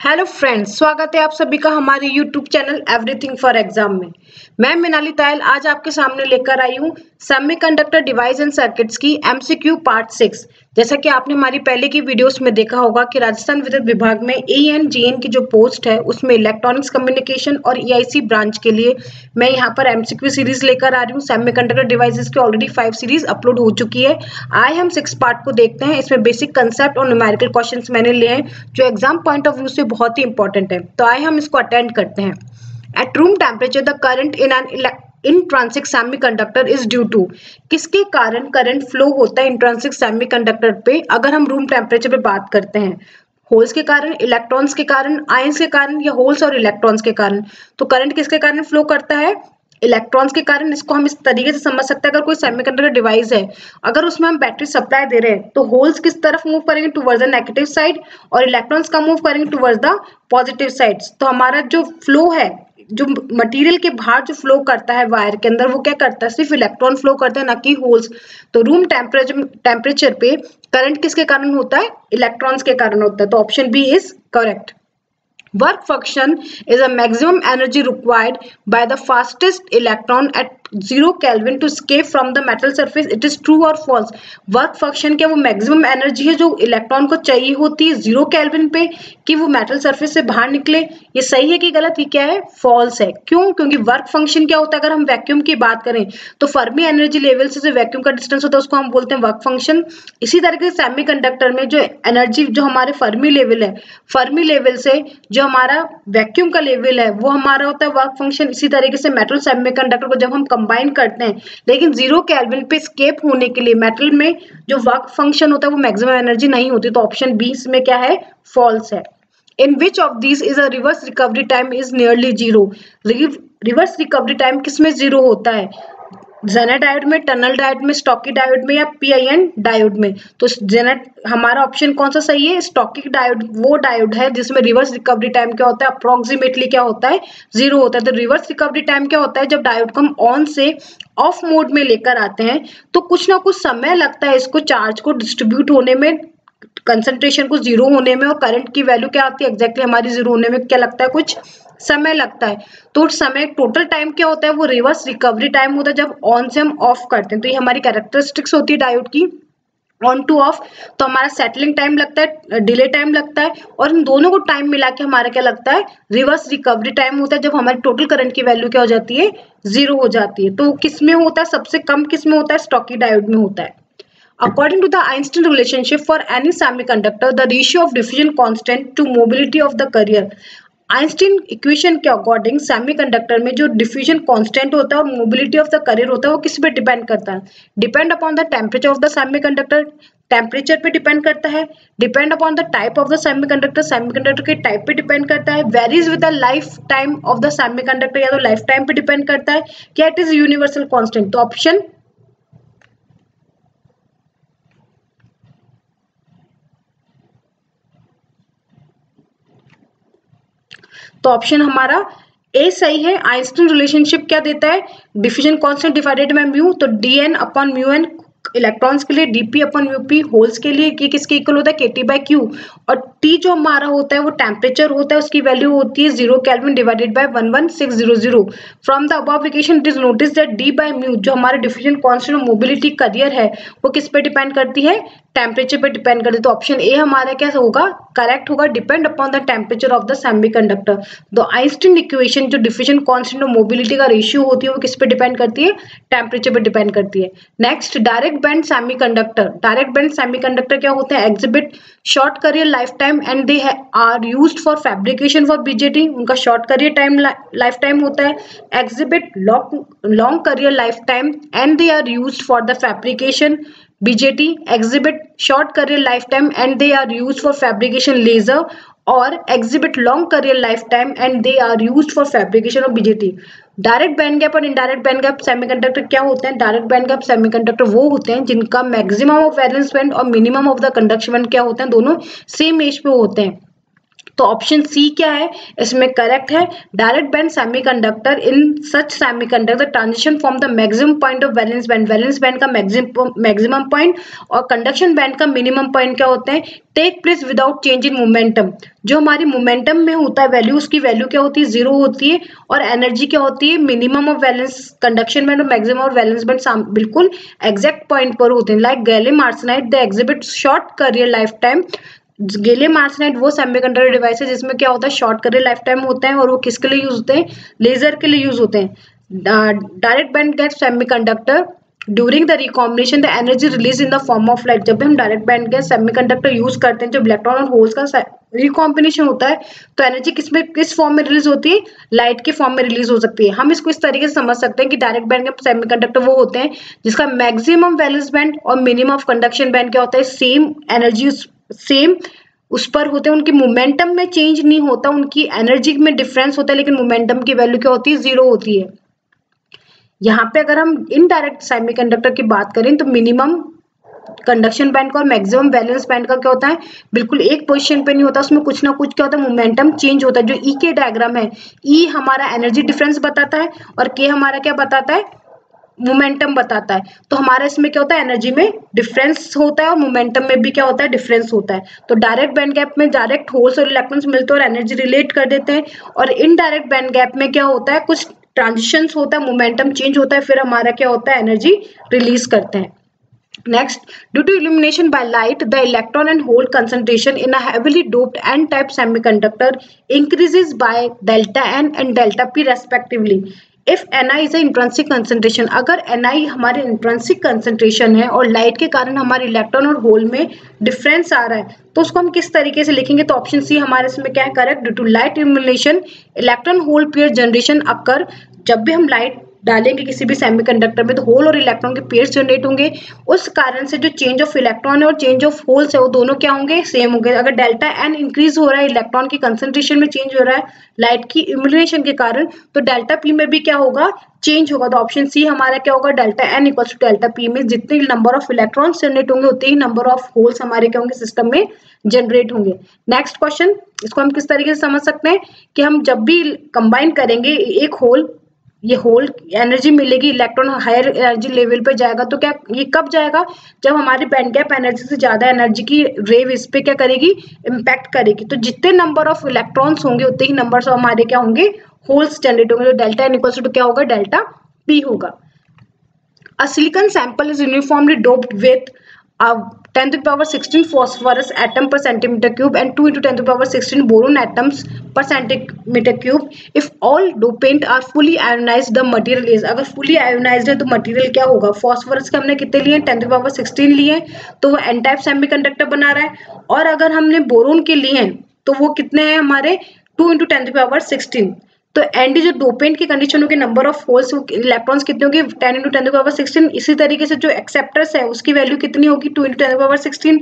Hello friends, स्वागत है आप सभी का हमारे YouTube channel everything for exam में। मैं मिनाली तायल आज आपके सामने लेकर आई हूँ सेमीकंडक्टर डिवाइस एंड सर्किट्स की एमसीक्यू पार्ट 6। जैसा कि आपने हमारी पहले की वीडियोस में देखा होगा कि राजस्थान विद्युत विभाग में एएन जीएन की जो पोस्ट है उसमें इलेक्ट्रॉनिक्स कम्युनिकेशन और ईआईसी ब्रांच के लिए मैं यहाँ पर एमसीक्यू सीरीज लेकर आ रही हूँ। सेमीकंडक्टर डिवाइसेस की ऑलरेडी 5 सीरीज अपलोड हो चुकी है। आए हम 6 पार्ट को देखते हैं। इसमें बेसिक कंसेप्ट और न्यूमेरिकल क्वेश्चंस मैंने लिए हैं जो एग्जाम पॉइंट ऑफ व्यू से बहुत ही इंपॉर्टेंट है। तो आए हम इसको अटेंड करते हैं। At room temperature the current in an intrinsic semiconductor is due to, किसके कारण करंट फ्लो होता है इंट्रांसिक सेमीकंडक्टर पे। अगर हम रूम टेम्परेचर पे बात करते हैं, होल्स के कारण, इलेक्ट्रॉन्स के कारण, आयंस के कारण या होल्स और इलेक्ट्रॉन्स के कारण, तो करंट किसके कारण फ्लो करता है? इलेक्ट्रॉन्स के कारण। इसको हम इस तरीके से समझ सकते हैं, अगर कोई सेमीकंडक्टर डिवाइस है, अगर उसमें हम बैटरी सप्लाई दे रहे हैं तो होल्स किस तरफ मूव करेंगे? टुवर्ड्स द नेगेटिव साइड, और इलेक्ट्रॉन्स का मूव करेंगे टुवर्ड्स द पॉजिटिव साइड। तो हमारा जो फ्लो है, जो मटेरियल के बाहर जो फ्लो करता है वायर के अंदर, वो क्या करता है? सिर्फ इलेक्ट्रॉन फ्लो करते हैं, ना कि होल्स। तो रूम टेम्परेचर पे करंट किसके कारण होता है? इलेक्ट्रॉन्स के कारण होता है। तो option B is correct. Work function is a maximum energy required by the fastest electron at 0 Kelvin to escape from the metal surface. It is true or false? Work function क्या वो maximum energy है जो electron को चाहिए होती है 0 kelvin पे कि वो मेटल सरफेस से बाहर निकले? ये सही है कि गलत? ये क्या है? फॉल्स है। क्यों? क्योंकि वर्क फंक्शन क्या होता है, अगर हम वैक्यूम की बात करें तो फर्मी एनर्जी लेवल से जो वैक्यूम का डिस्टेंस होता है उसको हम बोलते हैं वर्क फंक्शन। इसी तरीके से सेमीकंडक्टर में जो एनर्जी, जो हमारे फर्मी लेवल है, फर्मी लेवल से जो हमारा वैक्यूम का लेवल है वो हमारा होता है वर्क फंक्शन। इसी तरीके से मेटल सेमीकंडक्टर को जब हम कंबाइन करते हैं, लेकिन 0 केल्विन पे स्केप होने के लिए मेटल में जो वर्क फंक्शन होता है वो मैक्सिमम एनर्जी नहीं होती। तो ऑप्शन बी इसमें क्या है? फॉल्स है। In which of these is a reverse recovery time is nearly zero? Reverse recovery time किसमें जीरो होता है? जेनेट डायोड में, टनल डायोड में, स्टॉकी डायोड में या पीआईएन डायोड में? तो जेनेट हमारा ऑप्शन कौन सा सही है? स्टॉकी डायोड वो डायोड है जिसमें रिवर्स रिकवरी टाइम क्या होता है? अप्रोक्सीमेटली क्या होता है? जीरो होता है। तो रिवर्स रिकवरी टाइम क्या होता है? जब डायोड को हम ऑन से ऑफ मोड में लेकर आते हैं तो कुछ ना कुछ समय लगता है इसको चार्ज को डिस्ट्रीब्यूट होने में, कंसंट्रेशन को जीरो होने में, और करंट की वैल्यू क्या आती है एग्जैक्टली हमारी जीरो होने में क्या लगता है? कुछ समय लगता है। तो समय टोटल टाइम क्या होता है? वो रिवर्स रिकवरी टाइम होता है जब ऑन से हम ऑफ करते हैं। तो ये हमारी कैरेक्टरिस्टिक्स होती है डायोड की, ऑन टू ऑफ। तो हमारा सेटलिंग टाइम लगता है, डिले टाइम लगता है, और इन दोनों को टाइम मिला के हमारा क्या लगता है? रिवर्स रिकवरी टाइम होता है जब हमारी टोटल करंट की वैल्यू क्या हो जाती है? जीरो हो जाती है। तो किस में होता है? सबसे कम किस में होता है? स्टॉकी डायोड में होता है। According to the Einstein relationship for any semiconductor, the ratio of diffusion constant to mobility of the carrier. Einstein equation के अकॉर्डिंग सेमीकंडक्टर में जो डिफ्यूजन कांस्टेंट होता है और मोबिलिटी ऑफ द कैरियर होता है वो किस पे डिपेंड करता है? Depend upon the temperature of the semiconductor, temperature पे डिपेंड करता है। Depend upon the type of the semiconductor, semiconductor के टाइप पे डिपेंड करता है। Varies with the life time of the semiconductor, या तो लाइफ टाइम पे डिपेंड करता है, क्या इट इज यूनिवर्सल कांस्टेंट? तो ऑप्शन तो ऑप्शन हमारा ए सही है। आइंस्टीन रिलेशनशिप क्या देता है? Diffusion constant divided by mu. तो DN upon mu N electrons के लिए, डीपी अपॉन यूपी होल्स के लिए, ये किसके इक्वल होता है? केटी बाय क्यू। और टी जो हमारा होता है वो टेम्परेचर होता है, उसकी वैल्यू होती है 0 kelvin divided by 11600। From the above equation it is notice that D by mu जो हमारे डिफ्यूजन कांस्टेंट और मोबिलिटी कैरियर है वो किस पे डिपेंड करती है? टेम्परेचर पे डिपेंड करती है। तो ऑप्शन ए हमारा क्या होगा? करेक्ट होगा। Depend upon the temperature of the semiconductor. तो आइंस्टीन इक्वेशन जो डिफ्यूजन कांस्टेंट और मोबिलिटी का रेशियो होती है वो किस पे डिपेंड करती है? टेम्परेचर पे डिपेंड करती है। Next, direct band semiconductor. Direct band semiconductor क्या होते हैं? Exhibit short carrier life time and they are used for fabrication for BJT. उनका short carrier time life time होता है। Exhibit long carrier life time and they are used for the fabrication BJT exhibit short career lifetime and they are used for fabrication laser, और exhibit long career lifetime and they are used for fabrication of BJT। Direct band gap और indirect band gap semiconductor क्या होते हैं? Direct band gap semiconductor वो होते हैं जिनका maximum of valence band और minimum of the conduction band क्या होते हैं? दोनों सेम एज पे होते हैं। तो ऑप्शन सी क्या है इसमें करेक्ट है। Direct band semiconductor, in such semiconductor transition from the maximum point of valence band, valence band का मैक्सिमम पॉइंट और कंडक्शन बैंड का मिनिमम पॉइंट क्या होते हैं, take place without change in momentum. जो हमारी मोमेंटम में होता है वैल्यू, उसकी वैल्यू क्या होती है, 0 होती है। और एनर्जी क्या होती है, minimum of valence conduction band और मैक्सिमम ऑफ वैलेंस बैंड बिल्कुल एग्जैक्ट पॉइंट पर होते हैं। Like gallium arsenide the exhibit short carrier life time. Gallium arsenide वो सेमीकंडक्टर डिवाइस है जिसमें क्या होता है, शॉर्ट करियर लाइफ टाइम होता है। और वो किसके लिए यूज होते हैं, लेजर के लिए यूज होते हैं। Direct band gap semiconductor during the recombination the energy release in the form of light. जब भी हम direct band gap semiconductor use करते हैं, जब इलेक्ट्रॉन और होल्स का रिकॉम्बिनेशन होता है तो एनर्जी किस फॉर्म में रिलीज होती है, लाइट के फॉर्म में रिलीज हो सकती है। हम इसको इस तरीके से समझ सकते हैं कि डायरेक्ट बैंड गैप सेमीकंडक्टर वो होते हैं जिसका मैक्सिमम वैलेंस बैंड और मिनिमम ऑफ कंडक्शन बैंड क्या होता है, सेम एनर्जी सेम उस पर होते हैं। उनकी मोमेंटम में चेंज नहीं होता, उनकी एनर्जी में डिफरेंस होता है, लेकिन मोमेंटम की वैल्यू क्या होती है, 0 होती है। यहाँ पे अगर हम इनडायरेक्ट सेमीकंडक्टर की बात करें तो मिनिमम कंडक्शन बैंड का और मैक्सिमम वैलेंस बैंड का क्या होता है, बिल्कुल एक पोजीशन पे नहीं होता, उसमें कुछ ना कुछ क्या होता है, मोमेंटम चेंज होता है। जो ई के डायग्राम है, ई हमारा एनर्जी डिफरेंस बताता है और के हमारा क्या बताता है, मोमेंटम बताता है। तो हमारा इसमें क्या होता है, एनर्जी में डिफरेंस होता है और मोमेंटम में भी क्या होता है, डिफरेंस होता है। तो डायरेक्ट बैंड गैप में डायरेक्ट होल्स और इलेक्ट्रॉन्स मिलते हैं और एनर्जी रिलेट कर देते हैं। और इनडायरेक्ट बैंड गैप में क्या होता है, कुछ ट्रांजिशंस होता है, मोमेंटम चेंज होता है, फिर हमारा क्या होता है, एनर्जी रिलीज करते हैं। Next, due to illumination by light, the electron and hole concentration in a heavily doped N-type semiconductor increases by delta N and delta P respectively. If Ni is a intrinsic concentration, अगर Ni हमारे intrinsic concentration है और light के कारण हमारे electron और whole में difference आ रहा है, तो उसको हम किस तरीके से लिखेंगे, तो ऑप्शन सी हमारे इसमें क्या है correct. Due to light illumination electron hole pair generation occur. जब भी हम लाइट डालेंगे किसी भी सेमीकंडक्टर में तो होल और इलेक्ट्रॉन के पेयर्स जनरेट होंगे। उस कारण से जो चेंज ऑफ इलेक्ट्रॉन है और चेंज ऑफ होल्स है वो दोनों क्या होंगे, सेम होंगे। अगर डेल्टा एन इंक्रीज हो रहा है, इलेक्ट्रॉन की कंसंट्रेशन में चेंज हो रहा है लाइट की इल्यूमिनेशन के कारण, तो डेल्टा पी में भी क्या होगा, चेंज होगा। तो ऑप्शन सी हमारा क्या होगा, delta N equals to delta P में जितने नंबर ऑफ इलेक्ट्रॉन जनरेट होंगे उतने ही नंबर ऑफ होल्स हमारे क्या होंगे, सिस्टम में जनरेट होंगे। नेक्स्ट क्वेश्चन, इसको हम किस तरीके से समझ सकते हैं कि हम जब भी कंबाइन करेंगे एक होल, ये होल एनर्जी मिलेगी, इलेक्ट्रॉन हायर एनर्जी लेवल पे जाएगा। तो क्या ये कब जाएगा, जब हमारी बैंड गैप एनर्जी से ज्यादा एनर्जी की रेव इस पे क्या करेगी, इम्पैक्ट करेगी। तो जितने नंबर ऑफ इलेक्ट्रॉन्स होंगे उतने ही नंबर ऑफ हमारे क्या होंगे, होल्स जनरेट होंगे। तो डेल्टा एन इक्वल्स टू क्या होगा, डेल्टा पी होगा। A silicon sample is uniformly doped with 10 to the power 16 phosphorus atom per centimeter cube and 2 into 10 to the power 16 boron atoms per centimeter cube. If all dopant are fully ionized, the material is, अगर fully ionized है तो material क्या होगा, phosphorus के हमने कितने लिए, 10 to the power 16 लिए, तो वो एन टाइप सेमीकंडक्टर बना रहा है। और अगर हमने बोरोन के लिए हैं तो वो कितने हैं हमारे, 2 into 10 to the power 16। तो एनडी जो डोपेंट की कंडीशन होगी, नंबर ऑफ होल्स इलेक्ट्रॉन्स कितने होंगे, 10 into 10 to the power 16। इसी तरीके से जो एक्सेप्टर्स है उसकी वैल्यू कितनी होगी, 2 into 10 to the power 16।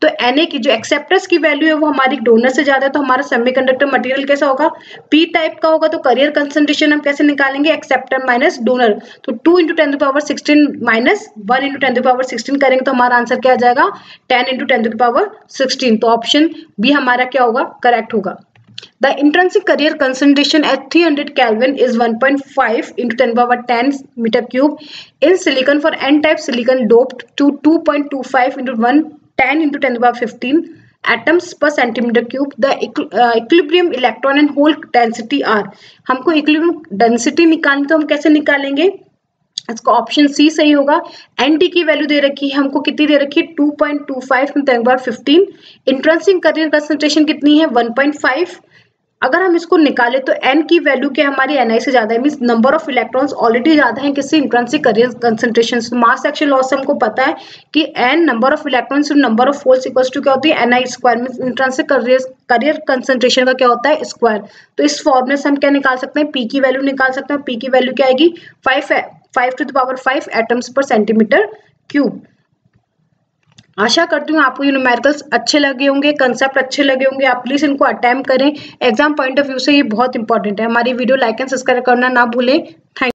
तो Na की जो एक्सेप्टर्स की वैल्यू है वो हमारी डोनर से ज्यादा है, तो हमारा सेमीकंडक्टर मटेरियल कैसा होगा, पी टाइप का होगा। तो करियर कंसंट्रेशन हम कैसे निकालेंगे, एक्सेप्टर माइनस डोनर। तो 2 into 10 to the power 16 minus 1 into 10 to the power 16 करेंगे तो हमारा आंसर क्या आ जाएगा, 10 into 10 to the power 16। तो ऑप्शन बी हमारा क्या होगा, करेक्ट होगा। The intrinsic carrier concentration at 300 Kelvin is 1.5 into 10 power 10 meter cube in silicon for N-type silicon doped to 2.25 into 10 into 10 power 15 atoms per centimeter cube. The equilibrium electron and hole density are, हमको equilibrium density निकालनी, तो हम कैसे निकालेंगे, इसका option C सही होगा। ND की वैल्यू दे रखी है हमको, कितनी दे रखी है, 2.25 into 10 power 15। Intrinsic carrier concentration कितनी है, 1.5। अगर हम इसको निकाले तो एन की वैल्यू क्या हमारी एनआई से ज्यादा है, means number of electrons already ज्यादा है किसी इंट्रिंसिक करियर कंसंट्रेशन से। मास एक्शन लॉस से हमको पता है कि N number of electrons number of holes equals to क्या होती है, N I square. Means intrinsic carrier concentration का क्या होता है, स्क्वायर। तो इस फॉर्मूले से हम क्या निकाल सकते हैं, पी की वैल्यू निकाल सकते हैं। पी की वैल्यू क्या आएगी, 5 to the power 5 atoms per centimetre cube. आशा करती हूँ आपको ये न्यूमेरिकल्स अच्छे लगे होंगे, कंसेप्ट अच्छे लगे होंगे। आप प्लीज इनको अटेम्प्ट करें, एग्जाम पॉइंट ऑफ व्यू से ये बहुत इंपॉर्टेंट है। हमारी वीडियो लाइक एंड सब्सक्राइब करना ना भूलें। थैंक